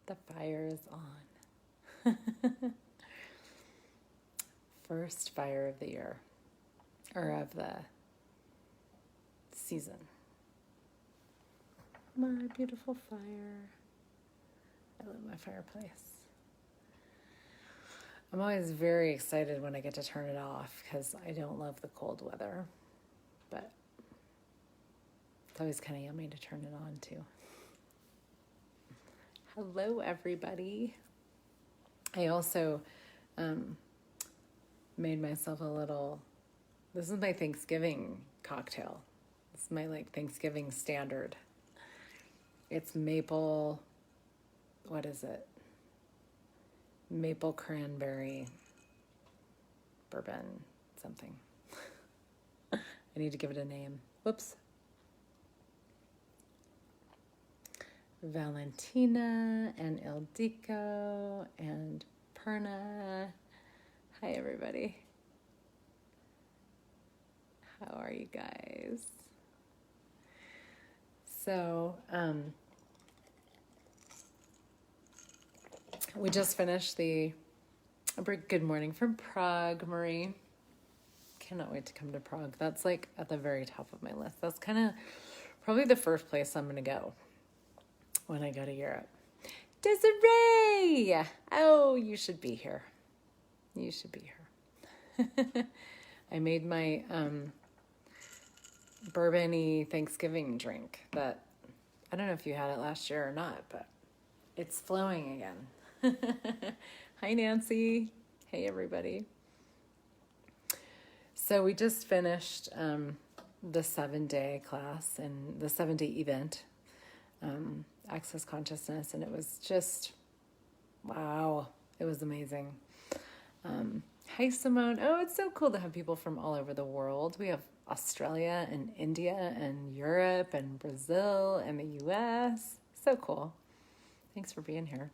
The fire is on. First fire of the year, or of the season. My beautiful fire. I love my fireplace. I'm always very excited when I get to turn it off because I don't love the cold weather, but it's always kind of yummy to turn it on too. Hello, everybody. I also made myself a little, this is my Thanksgiving cocktail. This is my Thanksgiving standard. It's maple, what is it? Maple cranberry bourbon something. I need to give it a name. Whoops. Valentina and Ildiko and Perna. Hi, everybody. How are you guys? So, we just finished the Good Morning from Prague, Marie. Cannot wait to come to Prague. That's at the very top of my list. That's kind of probably the first place I'm going to go when I go to Europe. Desiree! Oh, you should be here. You should be here. I made my bourbon-y Thanksgiving drink that, I don't know if you had it last year or not, but it's flowing again. Hi, Nancy. Hey, everybody. So we just finished the 7-day class and the 7-day event, Access Consciousness, and it was just, wow, it was amazing. Hi, Simone. Oh, it's so cool to have people from all over the world. We have Australia and India and Europe and Brazil and the US. So cool. Thanks for being here.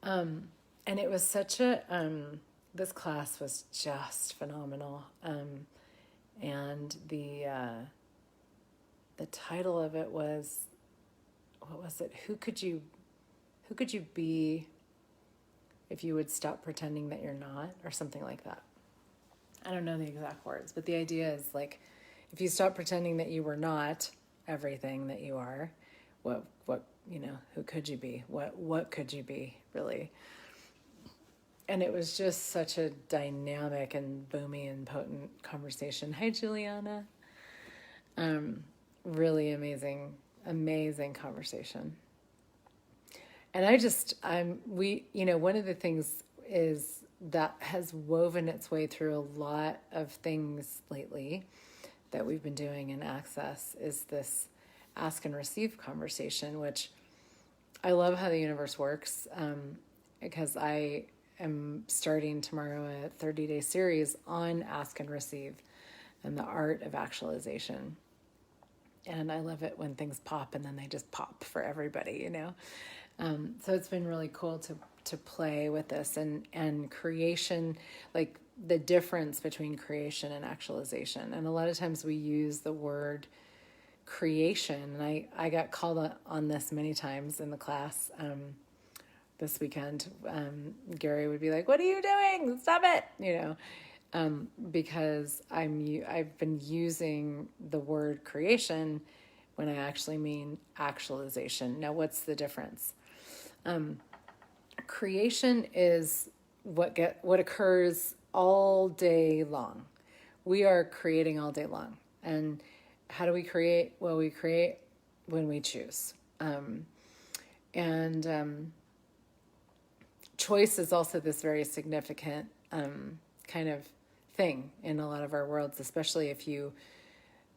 And it was such a, this class was just phenomenal. And the title of it was, what was it? Who could you be if you would stop pretending that you're not, or something like that. I don't know the exact words, but the idea is if you stop pretending that you were not everything that you are, what who could you be? What could you be, really? And it was just such a dynamic and boomy and potent conversation. Hi, Juliana. Really amazing conversation. And one of the things is that has woven its way through a lot of things lately that we've been doing in Access is this ask and receive conversation, which I love how the universe works, because I am starting tomorrow a 30-day series on ask and receive and the art of actualization. And I love it when things pop and then they just pop for everybody, So it's been really cool to play with this and creation, the difference between creation and actualization. And a lot of times we use the word creation, and I got called on this many times in the class this weekend. Gary would be like, "What are you doing? Stop it!" Because I've been using the word creation when I actually mean actualization. Now, what's the difference? Creation is what occurs all day long. We are creating all day long. And how do we create? Well, we create when we choose. Choice is also this very significant kind of thing in a lot of our worlds, especially if you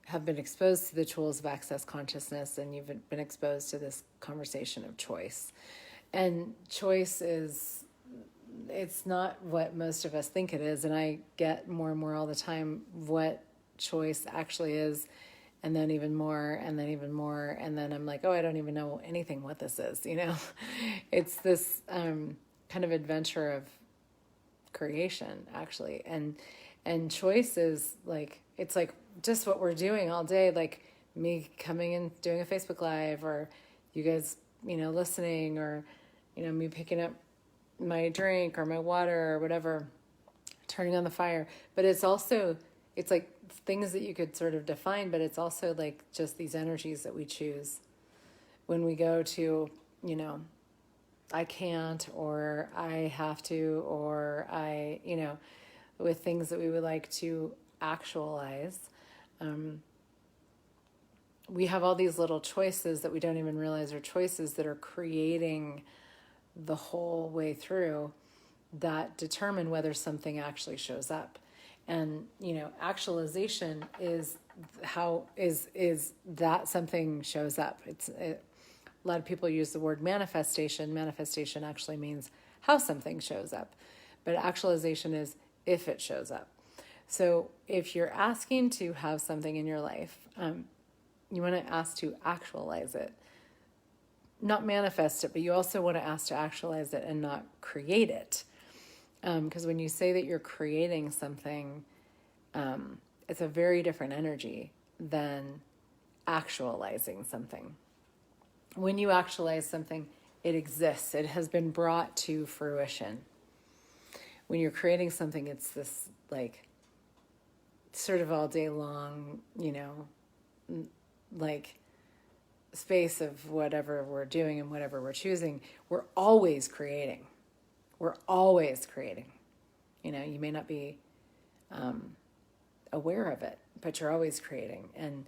have been exposed to the tools of access consciousness and you've been exposed to this conversation of choice. And choice it's not what most of us think it is. And I get more and more all the time what choice actually is, and then even more, and then even more. And then I'm like, oh, I don't even know anything what this is, It's this kind of adventure of creation, actually. And choice is it's just what we're doing all day, like me coming and doing a Facebook Live, or you guys listening, or, me picking up my drink or my water or whatever, turning on the fire. But it's like things that you could sort of define, but it's also like just these energies that we choose when we go to, I can't, or I have to, or with things that we would like to actualize. We have all these little choices that we don't even realize are choices that are creating the whole way through, that determine whether something actually shows up. And actualization is that something shows up. A lot of people use the word manifestation. Manifestation actually means how something shows up, but actualization is if it shows up. So if you're asking to have something in your life, you want to ask to actualize it, not manifest it, but you also want to ask to actualize it and not create it. Because when you say that you're creating something, it's a very different energy than actualizing something. When you actualize something, it exists. It has been brought to fruition. When you're creating something, it's this like sort of all day long, like space of whatever we're doing and whatever we're choosing. We're always creating. We're always creating. You may not be aware of it, but you're always creating. And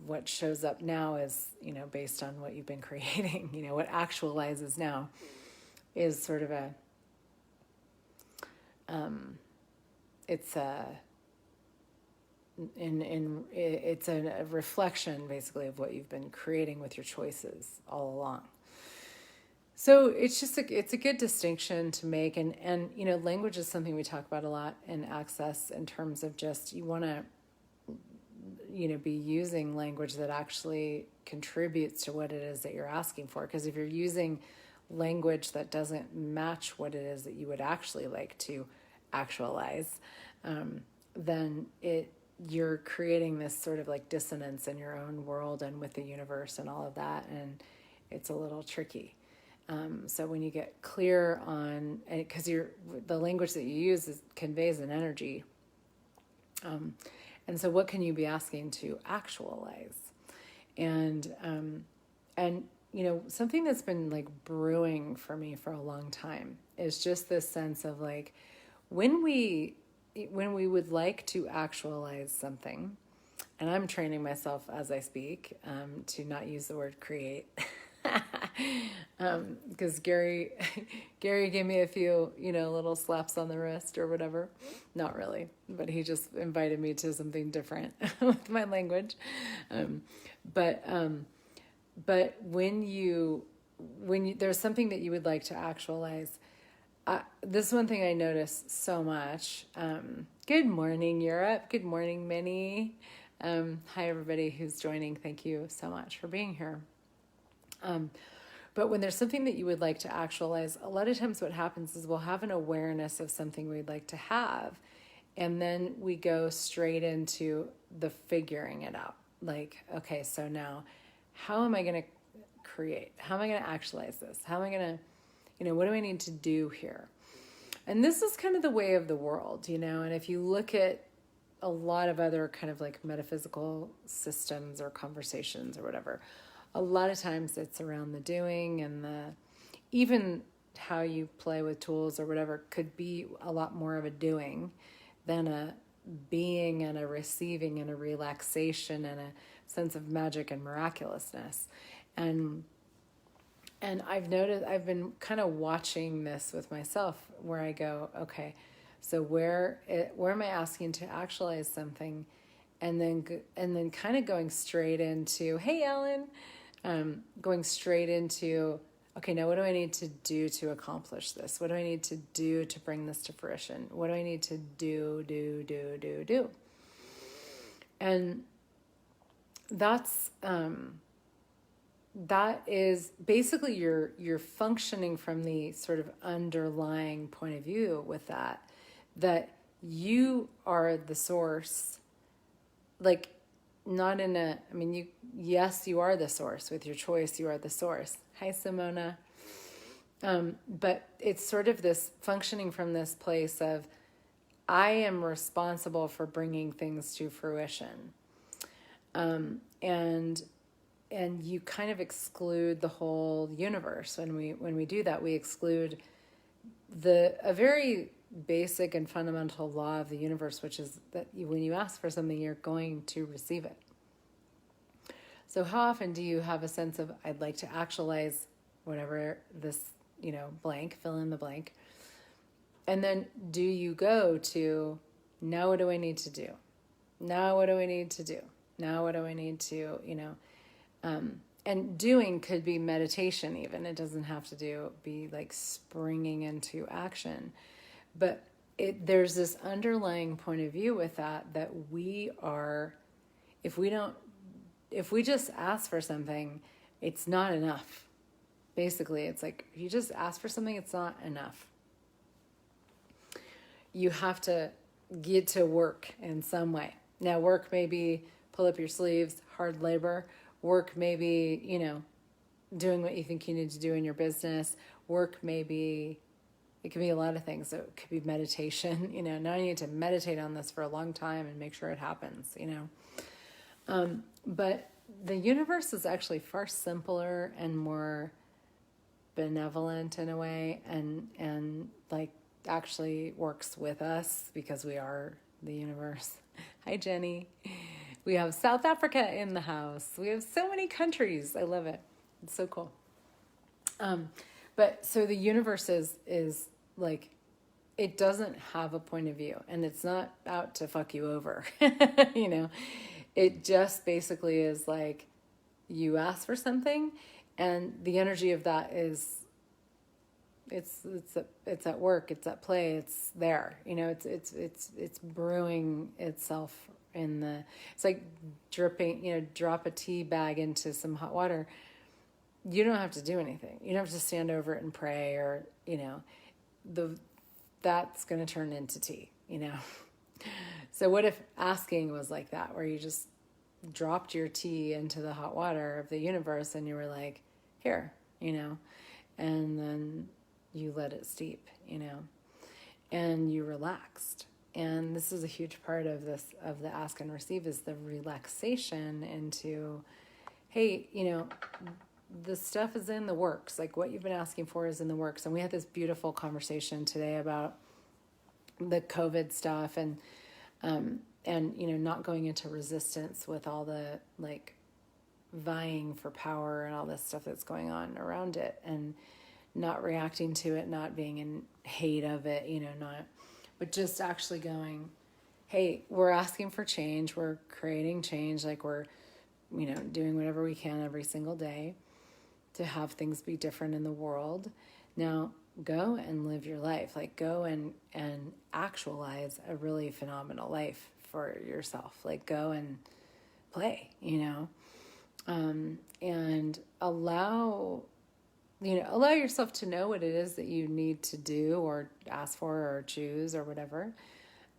what shows up now is, based on what you've been creating. What actualizes now is sort of it's a reflection basically of what you've been creating with your choices all along. So it's just it's a good distinction to make, and language is something we talk about a lot in Access, in terms of just you want to be using language that actually contributes to what it is that you're asking for. Because if you're using language that doesn't match what it is that you would actually like to actualize, then you're creating this sort of like dissonance in your own world and with the universe and all of that, and it's a little tricky. So when you get clear on, because the language that you use conveys an energy, and so what can you be asking to actualize? And something that's been like brewing for me for a long time is just this sense of like, when we would like to actualize something, and I'm training myself as I speak to not use the word create, because Gary gave me a few little slaps on the wrist or whatever. Not really, but he just invited me to something different with my language. But when there's something that you would like to actualize, this is one thing I notice so much. Good morning, Europe. Good morning, Minnie. Hi, everybody who's joining. Thank you so much for being here. But when there's something that you would like to actualize, a lot of times what happens is we'll have an awareness of something we'd like to have, and then we go straight into the figuring it out. Like, okay, so now how am I going to create? How am I going to actualize this? How am I going to, what do I need to do here? And this is kind of the way of the world, and if you look at a lot of other kind of like metaphysical systems or conversations or whatever, a lot of times it's around the doing, and even how you play with tools or whatever could be a lot more of a doing than a being and a receiving and a relaxation and a sense of magic and miraculousness. And I've noticed, I've been kind of watching this with myself, where I go, okay, so where am I asking to actualize something, and then kind of going straight into, hey, Ellen, going straight into, okay, now what do I need to do to accomplish this? What do I need to do to bring this to fruition? What do I need to do? And that is basically you're functioning from the sort of underlying point of view with that you are the source. Like, not in a, I mean, yes, you are the source. With your choice, you are the source. Hi, Simona. But it's sort of this functioning from this place of, I am responsible for bringing things to fruition. And you kind of exclude the whole universe. When we do that, we exclude a very basic and fundamental law of the universe, which is that when you ask for something, you're going to receive it. So how often do you have a sense of, I'd like to actualize whatever this, blank, fill in the blank. And then do you go to, now what do I need to do? Now what do I need to do? Now what do I need to, and doing could be meditation even. It doesn't have to be like springing into action. But there's this underlying point of view with that we are, if we just ask for something, it's not enough. Basically, it's like, if you just ask for something, it's not enough. You have to get to work in some way. Now, work may be pull up your sleeves, hard labor. Work may be, doing what you think you need to do in your business. Work may be, it could be a lot of things. It could be meditation. Now I need to meditate on this for a long time and make sure it happens, But the universe is actually far simpler and more benevolent in a way, and like actually works with us because we are the universe. Hi, Jenny. We have South Africa in the house. We have so many countries. I love it. It's so cool. But so the universe is like, it doesn't have a point of view, and it's not out to fuck you over. It just basically is like, you ask for something, and the energy of that is, it's at work, it's at play, it's there. It's brewing itself it's like dripping, drop a tea bag into some hot water. You don't have to do anything. You don't have to stand over it and pray, or, that's going to turn into tea, So what if asking was like that, where you just dropped your tea into the hot water of the universe and you were like, here, and then you let it steep, and you relaxed. And this is a huge part of the ask and receive, is the relaxation into, hey, the stuff is in the works. Like, what you've been asking for is in the works. And we had this beautiful conversation today about the COVID stuff and not going into resistance with all the like vying for power and all this stuff that's going on around it, and not reacting to it, not being in hate of it, but just actually going, hey, we're asking for change. We're creating change. Like, we're, doing whatever we can every single day to have things be different in the world. Now go and live your life. Like, go and actualize a really phenomenal life for yourself. Like, go and play, and allow yourself to know what it is that you need to do or ask for or choose or whatever.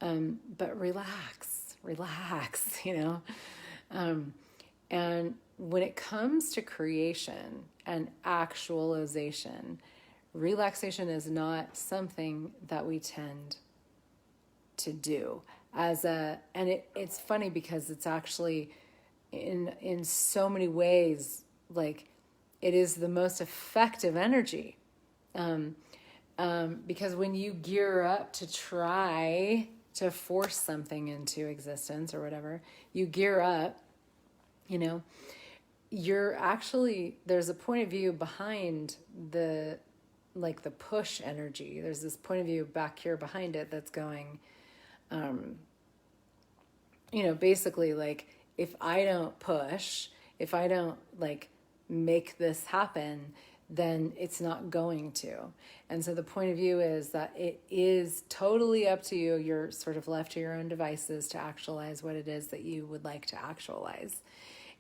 But relax, and when it comes to creation and actualization, relaxation is not something that we tend to do it's funny because it's actually in so many ways, like, it is the most effective energy. Because when you gear up to try to force something into existence or whatever, you gear up, you're actually, there's a point of view behind the push energy. There's this point of view back here behind it that's going, basically, like, if I don't push, if I don't make this happen, then it's not going to. And so the point of view is that it is totally up to you. You're sort of left to your own devices to actualize what it is that you would like to actualize.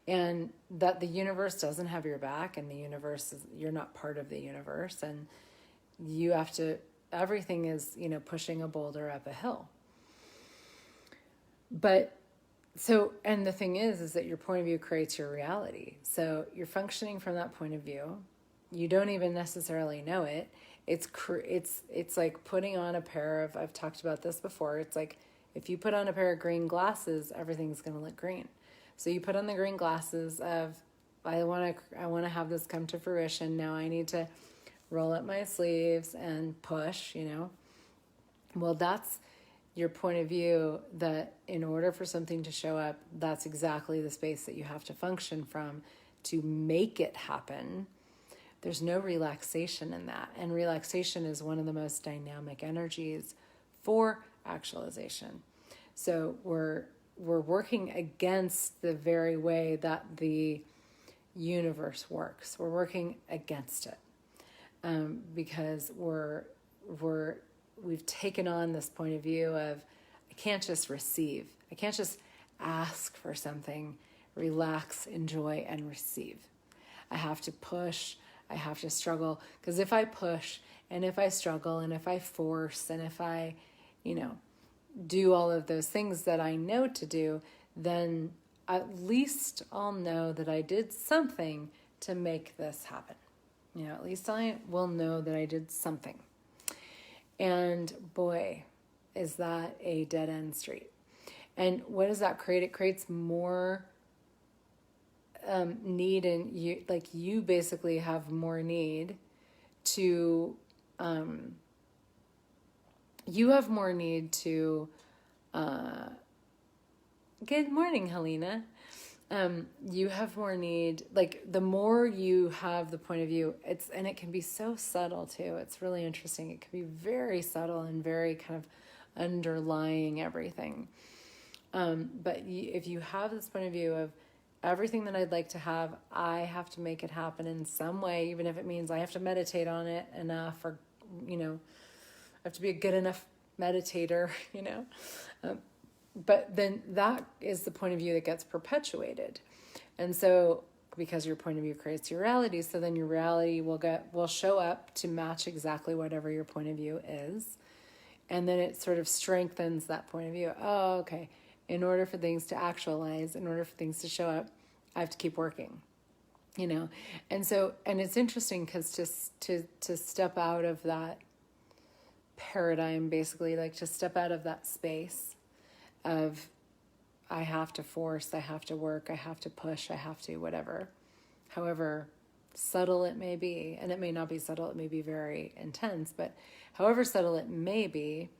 And that the universe doesn't have your back, and the universe you're not part of the universe, and you have to, everything is, pushing a boulder up a hill. But So, and the thing is that your point of view creates your reality. So you're functioning from that point of view. You don't even necessarily know it. It's like putting on a pair of, I've talked about this before. It's like if you put on a pair of green glasses, everything's going to look green. So you put on the green glasses of, I want to have this come to fruition. Now I need to roll up my sleeves and push, Well, that's your point of view, that in order for something to show up, that's exactly the space that you have to function from to make it happen. There's no relaxation in that. And relaxation is one of the most dynamic energies for actualization. So we're working against the very way that the universe works. We're working against it because we've taken on this point of view of, I can't just receive. I can't just ask for something, relax, enjoy, and receive. I have to push. I have to struggle. Because if I push and if I struggle and if I force and if I, do all of those things that I know to do, then at least I'll know that I did something to make this happen. At least I will know that I did something. And boy, is that a dead end street. And what does that create? It creates more need, and you basically have more need to good morning, Helena. You have more need, the more you have the point of view, and it can be so subtle too. It's really interesting. It can be very subtle and very kind of underlying everything. But if you have this point of view of everything that I'd like to have, I have to make it happen in some way, even if it means I have to meditate on it enough, or, I have to be a good enough meditator, but then that is the point of view that gets perpetuated. And so because your point of view creates your reality, so then your reality will show up to match exactly whatever your point of view is. And then it sort of strengthens that point of view. Oh, okay. In order for things to actualize, in order for things to show up, I have to keep working, And so, and it's interesting because to step out of that paradigm, basically, to step out of that space of I have to force, I have to work, I have to push, I have to whatever, however subtle it may be, and it may not be subtle, it may be very intense, but however subtle it may be,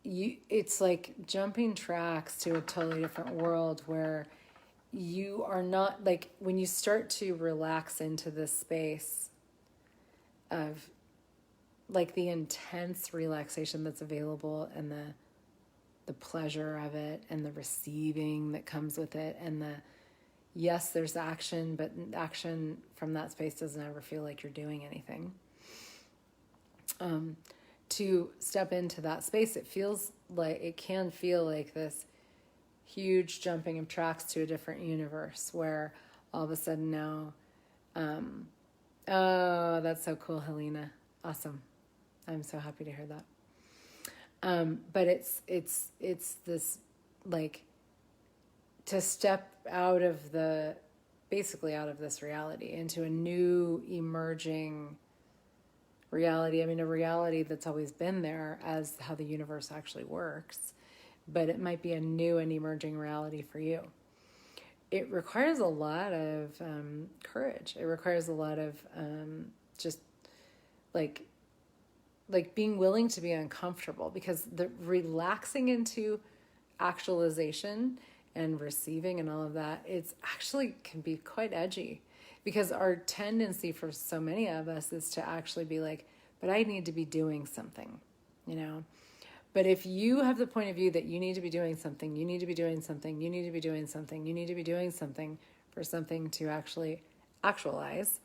it's like jumping tracks to a totally different world where you are not, when you start to relax into this space of the intense relaxation that's available, and the pleasure of it, and the receiving that comes with it, and yes, there's action, but action from that space doesn't ever feel like you're doing anything. To step into that space, it can feel like this huge jumping of tracks to a different universe where all of a sudden now, oh, that's so cool, Helena. Awesome. I'm so happy to hear that. But it's this, to step out of out of this reality into a new emerging reality. I mean, a reality that's always been there as how the universe actually works, but it might be a new and emerging reality for you. It requires a lot of courage. It requires a lot of just being willing to be uncomfortable, because the relaxing into actualization and receiving and all of that, it's actually can be quite edgy, because our tendency for so many of us is to actually be but I need to be doing something, But if you have the point of view that you need to be doing something, you need to be doing something, you need to be doing something, you need to be doing something for something to actually actualize,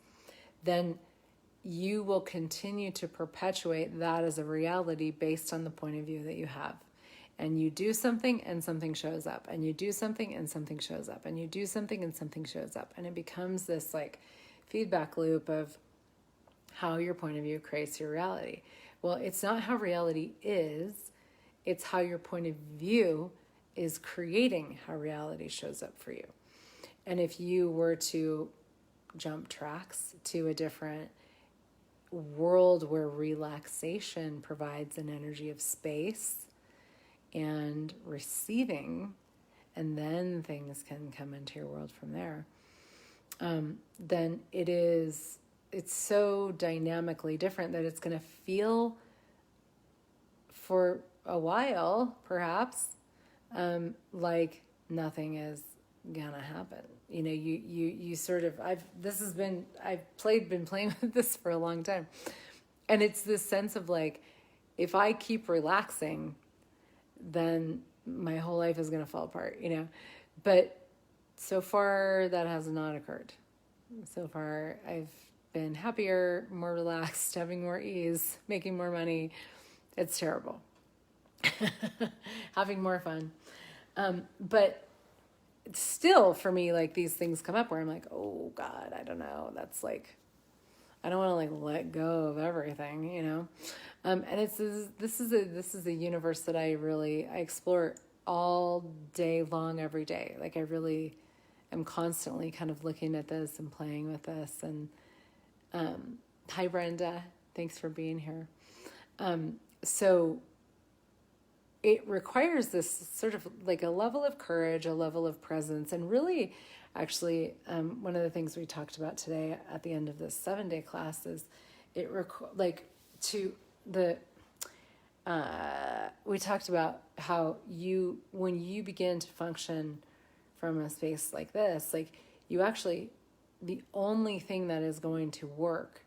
then you will continue to perpetuate that as a reality based on the point of view that you have. And you do something and something shows up, and you do something and something shows up, and you do something and something shows up. And it becomes this feedback loop of how your point of view creates your reality. Well, it's not how reality is, it's how your point of view is creating how reality shows up for you. And if you were to jump tracks to a different world where relaxation provides an energy of space and receiving, and then things can come into your world from there, then it's so dynamically different that it's going to feel for a while, perhaps, like nothing is gonna happen. You sort of, been playing with this for a long time. And it's this sense of like, if I keep relaxing, then my whole life is gonna fall apart, But so far that has not occurred. So far I've been happier, more relaxed, having more ease, making more money. It's terrible. Having more fun. But still for me, like these things come up where I'm like, oh God, I don't know. That's like, I don't want to like let go of everything, And this is a universe that I explore all day long, every day. Like I really am constantly kind of looking at this and playing with this. And, hi Brenda, thanks for being here. So it requires this sort of like a level of courage, a level of presence, and really, actually, one of the things we talked about today at the end of this 7-day class is we talked about how when you begin to function from a space like this, like you actually, the only thing that is going to work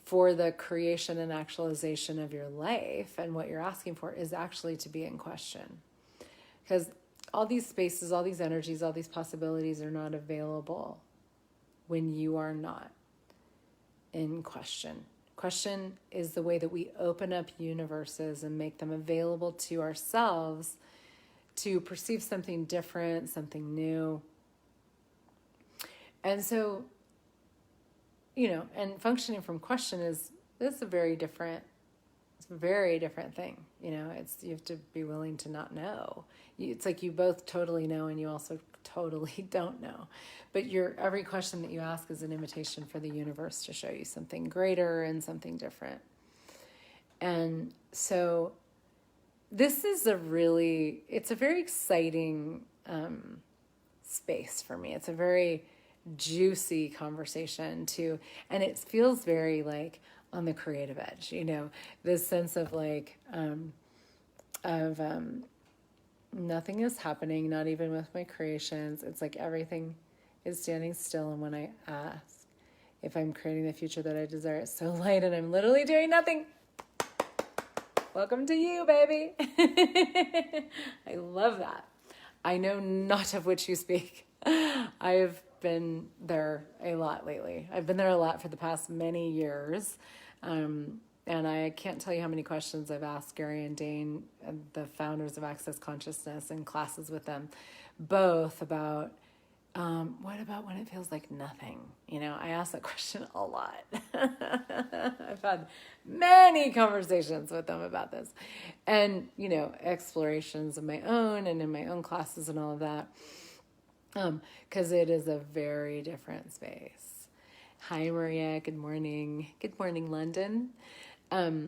for the creation and actualization of your life and what you're asking for is actually to be in question. Because all these spaces, all these energies, all these possibilities are not available when you are not in question. Question is the way that we open up universes and make them available to ourselves to perceive something different, something new. And so, and functioning from question is a very different thing. You have to be willing to not know. It's like you both totally know and you also totally don't know. But every question that you ask is an invitation for the universe to show you something greater and something different. And so this is it's a very exciting space for me. It's a very juicy conversation too, and it feels very like on the creative edge, this sense of like nothing is happening, not even with my creations. It's like everything is standing still, and when I ask if I'm creating the future that I desire, it's so light and I'm literally doing nothing. Welcome to you, baby. I love that. I know not of which you speak. I've been there a lot lately. I've been there a lot for the past many years. And I can't tell you how many questions I've asked Gary and Dane, the founders of Access Consciousness, in classes with them, both about, what about when it feels like nothing? I ask that question a lot. I've had many conversations with them about this and, explorations of my own and in my own classes and all of that. Because it is a very different space. Hi, Maria. Good morning. Good morning, London. But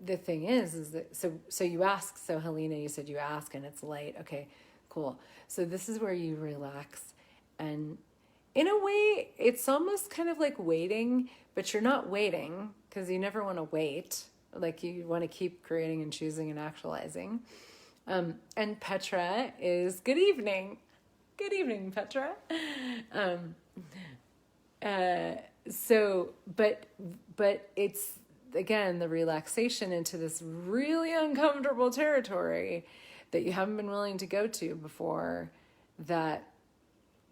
the thing is that, so you ask, so Helena, you said you ask and it's light. Okay, cool. So this is where you relax. And in a way, it's almost kind of like waiting, but you're not waiting because you never want to wait. Like you want to keep creating and choosing and actualizing. And Petra is good evening. Good evening, Petra. But it's, again, the relaxation into this really uncomfortable territory that you haven't been willing to go to before, that's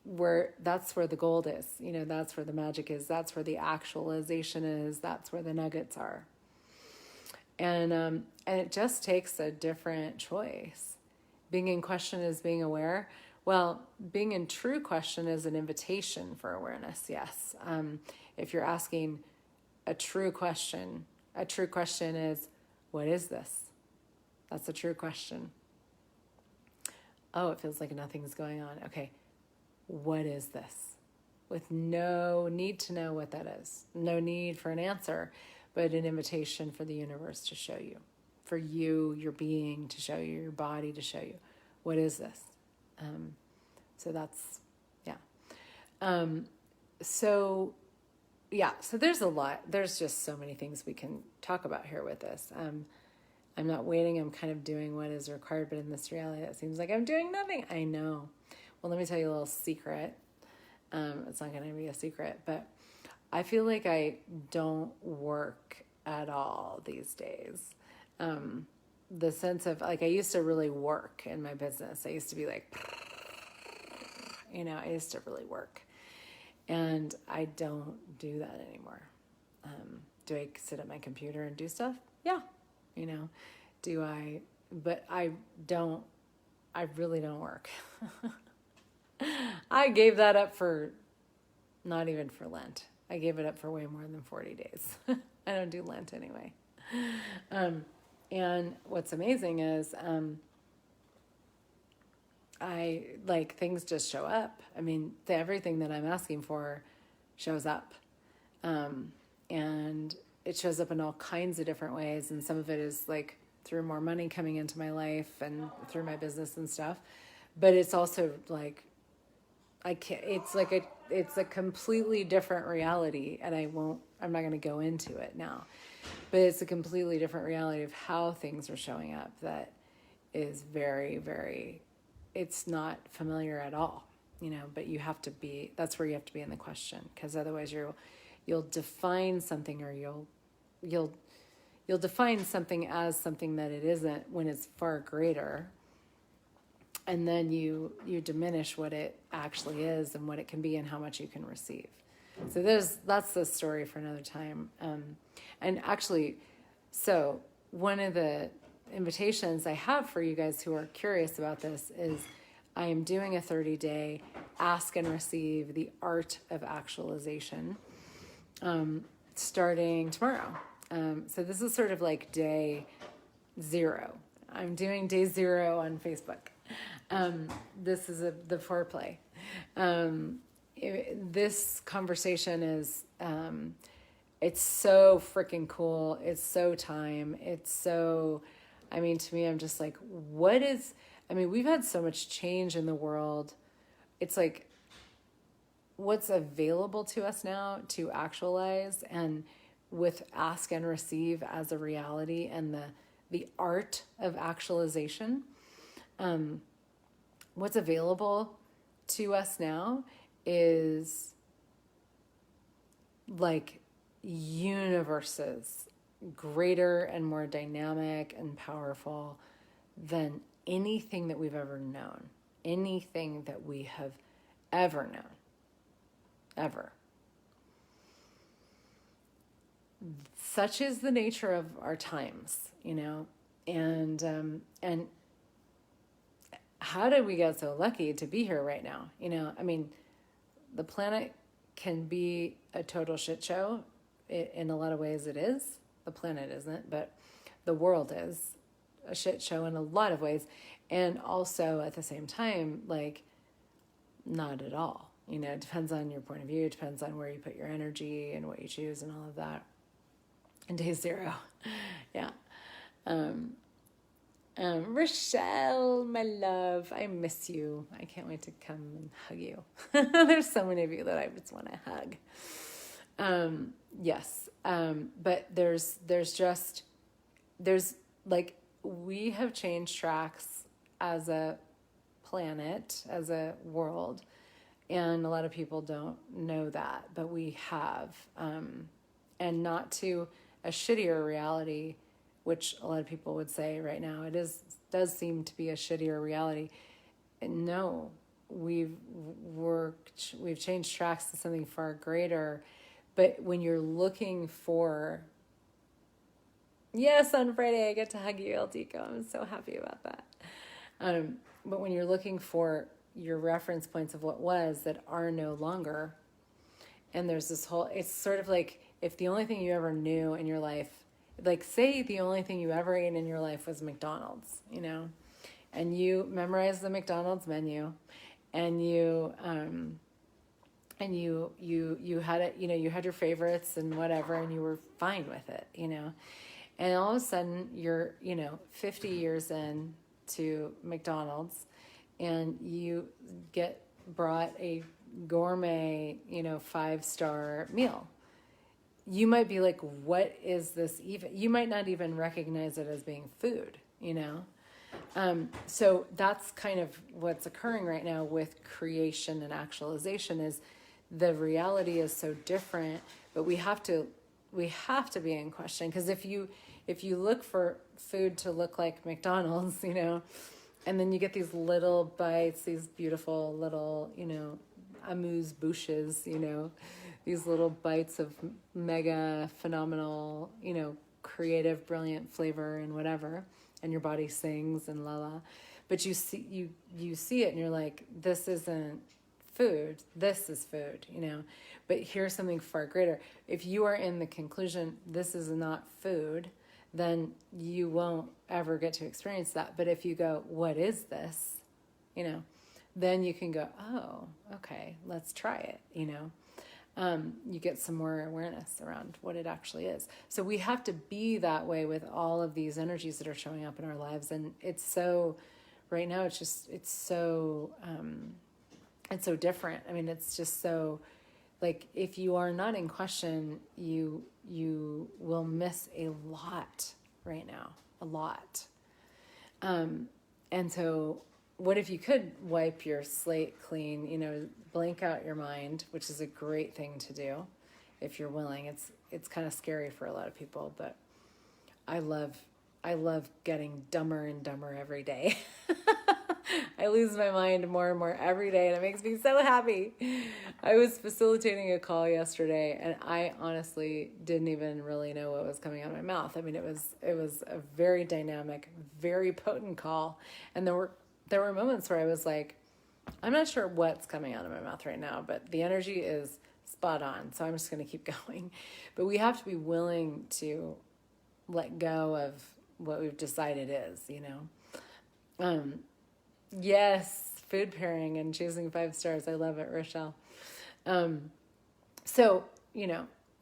where the gold is. That's where the magic is. That's where the actualization is. That's where the nuggets are. And it just takes a different choice. Being in question is being aware. Well, being in true question is an invitation for awareness, yes. If you're asking a true question, A true question is, what is this? That's a true question. Oh, it feels like nothing's going on. Okay, what is this? With no need to know what that is. No need for an answer, but an invitation for the universe to show you. For you, your being to show you, your body to show you. What is this? So that's, yeah. So there's a lot. There's just so many things we can talk about here with this. I'm not waiting. I'm kind of doing what is required, but in this reality, it seems like I'm doing nothing. I know. Well, let me tell you a little secret. It's not going to be a secret, but I feel like I don't work at all these days. The sense of, like, I used to really work in my business. I used to be like, I used to really work. And I don't do that anymore. Do I sit at my computer and do stuff? Yeah. Do I, but I really don't work. I gave that up not even for Lent. I gave it up for way more than 40 days. I don't do Lent anyway. And what's amazing is, things just show up. I mean, everything that I'm asking for shows up. And it shows up in all kinds of different ways. And some of it is like through more money coming into my life and through my business and stuff. But it's also like, it's a completely different reality. And I'm not going to go into it now, but it's a completely different reality of how things are showing up that is very, very, it's not familiar at all, but that's where you have to be in the question. Cause otherwise you'll define something, or you'll define something as something that it isn't when it's far greater. And then you diminish what it actually is and what it can be and how much you can receive. So that's the story for another time. And actually, so one of the invitations I have for you guys who are curious about this is I am doing a 30-day Ask and Receive the Art of Actualization, starting tomorrow. So this is sort of like day 0. I'm doing day 0 on Facebook. This is the foreplay. This conversation is, it's so freaking cool. It's so time. It's so, to me, I'm just like, we've had so much change in the world. It's like, what's available to us now to actualize, and with Ask and Receive as a reality, and the art of actualization, what's available to us now is like universes greater and more dynamic and powerful than anything that we've ever known, anything that we have ever known, ever. Such is the nature of our times, and how did we get so lucky to be here right now? The planet can be a total shit show. In a lot of ways it is. The planet isn't, but the world is a shit show in a lot of ways. And also at the same time, like, not at all. It depends on your point of view. It depends on where you put your energy and what you choose and all of that. And day 0. Yeah. Rochelle, my love, I miss you. I can't wait to come and hug you. There's so many of you that I just want to hug. Yes. But there's like, we have changed tracks as a planet, as a world. And a lot of people don't know that, but we have, and not to a shittier reality, which a lot of people would say right now, does seem to be a shittier reality. And no, we've changed tracks to something far greater. But when you're looking for, yes, on Friday I get to hug you, Eldiko. I'm so happy about that. But when you're looking for your reference points of what was that are no longer, and there's this whole, it's sort of like if the only thing you ever knew in your life Like, say the only thing you ever ate in your life was McDonald's, and you memorized the McDonald's menu, and you had it, you had your favorites and whatever, and you were fine with it, and all of a sudden you're, 50 years in to McDonald's, and you get brought a gourmet, 5-star meal. You might be like, what is this even? You might not even recognize it as being food, So that's kind of what's occurring right now with creation and actualization, is the reality is so different, but we have to be in question. Because if you look for food to look like McDonald's, and then you get these little bites, these beautiful little, amuse-bouches, these little bites of mega phenomenal, creative, brilliant flavor and whatever, and your body sings and la la. But you see it and you're like, this isn't food, this is food, But here's something far greater. If you are in the conclusion, this is not food, then you won't ever get to experience that. But if you go, what is this? Then you can go, oh, okay, let's try it, You get some more awareness around what it actually is. So we have to be that way with all of these energies that are showing up in our lives. And it's so, right now, it's so different. I mean, it's just so, like, if you are not in question, you will miss a lot right now, a lot. And so what if you could wipe your slate clean, blank out your mind, which is a great thing to do if you're willing. It's kind of scary for a lot of people, but I love getting dumber and dumber every day. I lose my mind more and more every day, and it makes me so happy. I was facilitating a call yesterday, and I honestly didn't even really know what was coming out of my mouth. I mean, it was a very dynamic, very potent call, and there were moments where I was like, I'm not sure what's coming out of my mouth right now, but the energy is spot on, so I'm just going to keep going. But we have to be willing to let go of what we've decided is, Yes, food pairing and choosing 5 stars. I love it, Rochelle. So,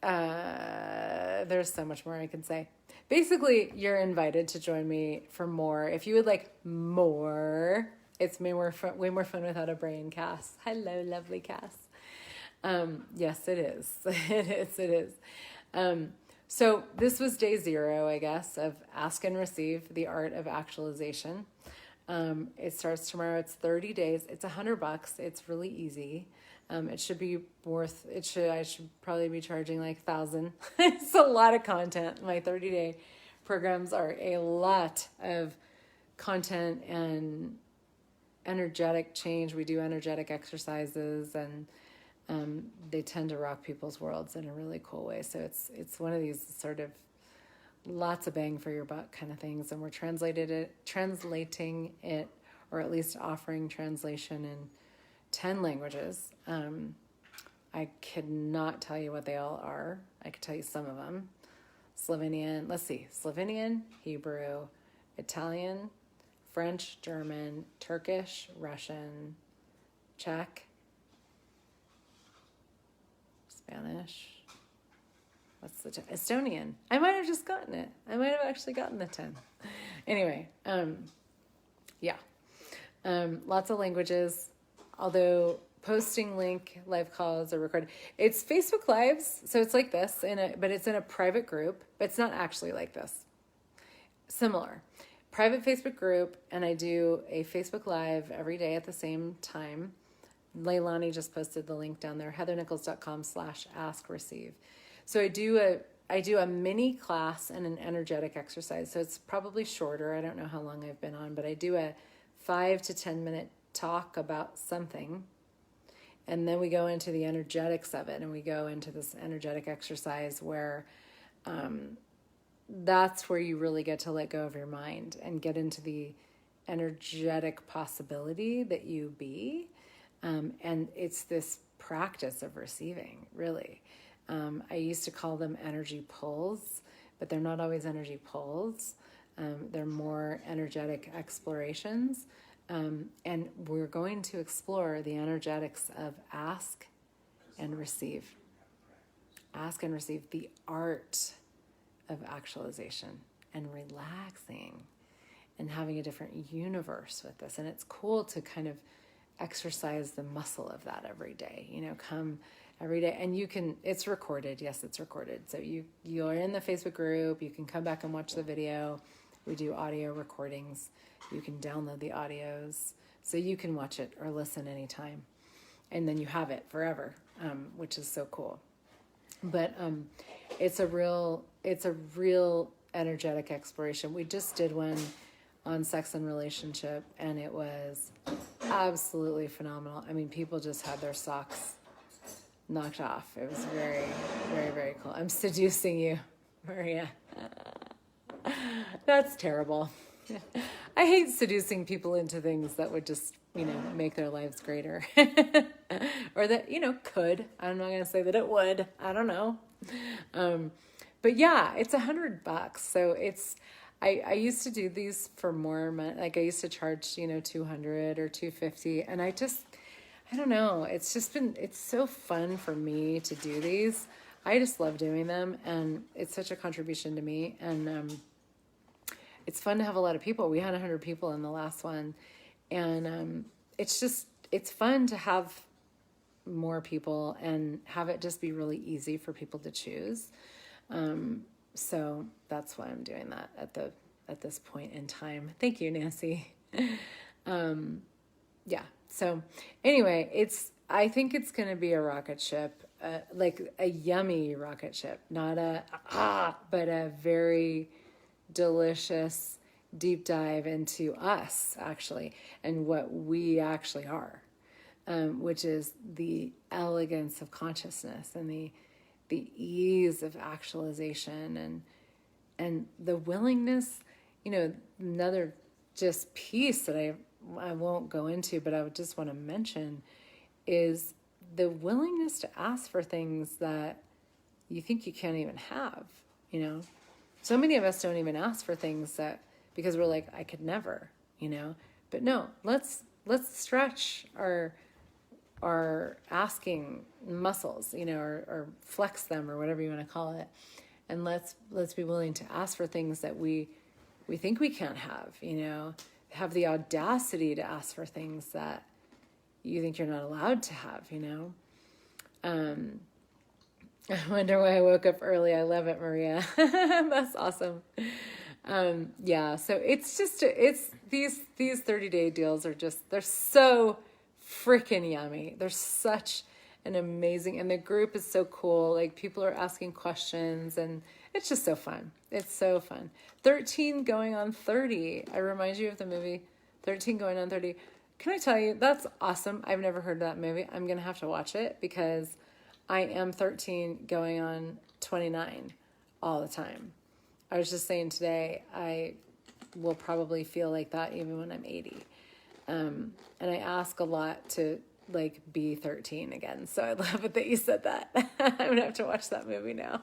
there's so much more I can say. Basically, you're invited to join me for more. If you would like more, it's way more fun without a brain, Cass. Hello, lovely Cass. Yes, it is. It is. So this was day 0, I guess, of Ask and Receive, the Art of Actualization. It starts tomorrow. It's 30 days. It's $100. It's really easy. It should be worth, I should probably be charging like 1,000. It's a lot of content. My 30-day programs are a lot of content and energetic change. We do energetic exercises, and they tend to rock people's worlds in a really cool way. So it's one of these sort of lots of bang for your buck kind of things, and we're translating it, or at least offering translation in 10 languages. I could not tell you what they all are. I could tell you some of them. Slovenian, Hebrew, Italian, French, German, Turkish, Russian, Czech, Spanish. What's the Estonian? I might have just gotten it. I might have actually gotten the 10. Anyway, yeah. Lots of languages, although posting link, live calls are recorded. It's Facebook Lives, so it's like this, but it's in a private group, but it's not actually like this. Similar. Private Facebook group, and I do a Facebook Live every day at the same time. Leilani just posted the link down there, heathernichols.com/askreceive. So I do a mini class and an energetic exercise. So it's probably shorter. I don't know how long I've been on, but I do a 5 to 10 minute talk about something. And then we go into the energetics of it, and we go into this energetic exercise where that's where you really get to let go of your mind and get into the energetic possibility that you be. And it's this practice of receiving, really. I used to call them energy pulls, but they're not always energy pulls. They're more energetic explorations. And we're going to explore the energetics of ask and receive. Ask and receive, the art of actualization and relaxing and having a different universe with this. And it's cool to kind of exercise the muscle of that every day, come every day. And you can, it's recorded. Yes, it's recorded. So you're in the Facebook group. You can come back and watch the video. We do audio recordings. You can download the audios so you can watch it or listen anytime. And then you have it forever, which is so cool. But it's a real energetic exploration. We just did one on sex and relationship, and it was absolutely phenomenal. I mean, people just had their socks knocked off. It was very, very, very cool. I'm seducing you, Maria. That's terrible. I hate seducing people into things that would just, make their lives greater. Or that, could. I'm not going to say that it would. I don't know. But yeah, it's $100. So I used to do these for more money. Like I used to charge, 200 or 250. And I don't know. It's so fun for me to do these. I just love doing them. And it's such a contribution to me. And, it's fun to have a lot of people. We had 100 people in the last one. And it's fun to have more people and have it just be really easy for people to choose. So that's why I'm doing that at this point in time. Thank you, Nancy. Yeah. So anyway, I think it's going to be a rocket ship, like a yummy rocket ship, not but a very delicious deep dive into us actually and what we actually are, which is the elegance of consciousness and the ease of actualization and the willingness, another just piece that I won't go into, but I would just want to mention is the willingness to ask for things that you think you can't even have, So many of us don't even ask for things because we're like, I could never, but no, let's stretch our asking muscles, or flex them or whatever you want to call it. And let's be willing to ask for things that we think we can't have, have the audacity to ask for things that you think you're not allowed to have, I wonder why I woke up early. I love it, Maria. That's awesome. Yeah, so it's these 30-day deals are they're so freaking yummy. They're such an amazing, and the group is so cool. Like people are asking questions and it's just so fun. It's so fun. 13 going on 30. I remind you of the movie 13 going on 30. Can I tell you, that's awesome. I've never heard of that movie. I'm going to have to watch it because I am 13 going on 29 all the time. I was just saying today, I will probably feel like that even when I'm 80. And I ask a lot to be 13 again. So I love it that you said that. I'm going to have to watch that movie now.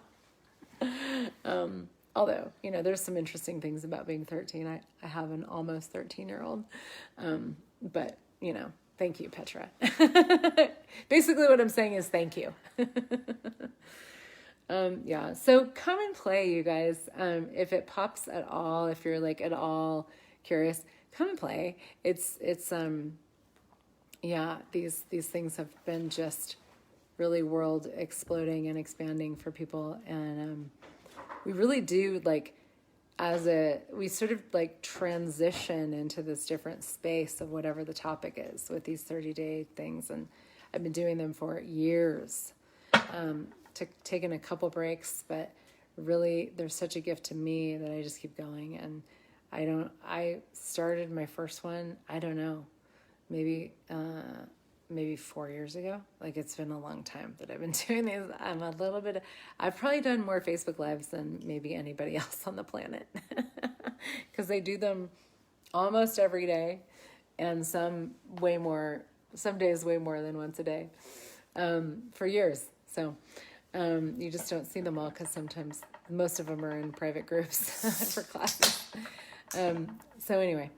Although, there's some interesting things about being 13. I have an almost 13-year-old. But, thank you, Petra. Basically what I'm saying is thank you. Yeah. So come and play, you guys. If it pops at all, if you're at all curious, come and play. It's these things have been just really world exploding and expanding for people. And, we really do we sort of transition into this different space of whatever the topic is with these 30-day things. And I've been doing them for years, taking a couple breaks, but really there's such a gift to me that I just keep going. And I started my first one, I don't know, maybe 4 years ago. It's been a long time that I've been doing these. I've probably done more Facebook Lives than maybe anybody else on the planet because they do them almost every day and some days way more than once a day, for years. So, You just don't see them all because sometimes most of them are in private groups for classes. So anyway,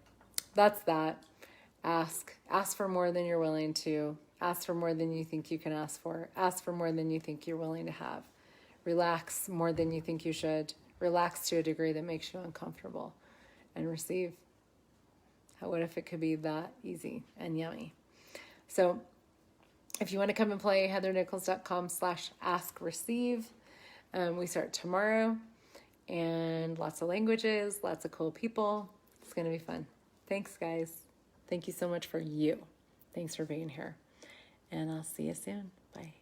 that's that. Ask for more than you're willing to. Ask for more than you think you can ask for. Ask for more than you think you're willing to have. Relax more than you think you should. Relax to a degree that makes you uncomfortable. And receive. What if it could be that easy and yummy? So if you want to come and play, heathernichols.com/askreceive. We start tomorrow, and lots of languages, lots of cool people. It's going to be fun. Thanks, guys. Thank you so much for you. Thanks for being here. And I'll see you soon. Bye.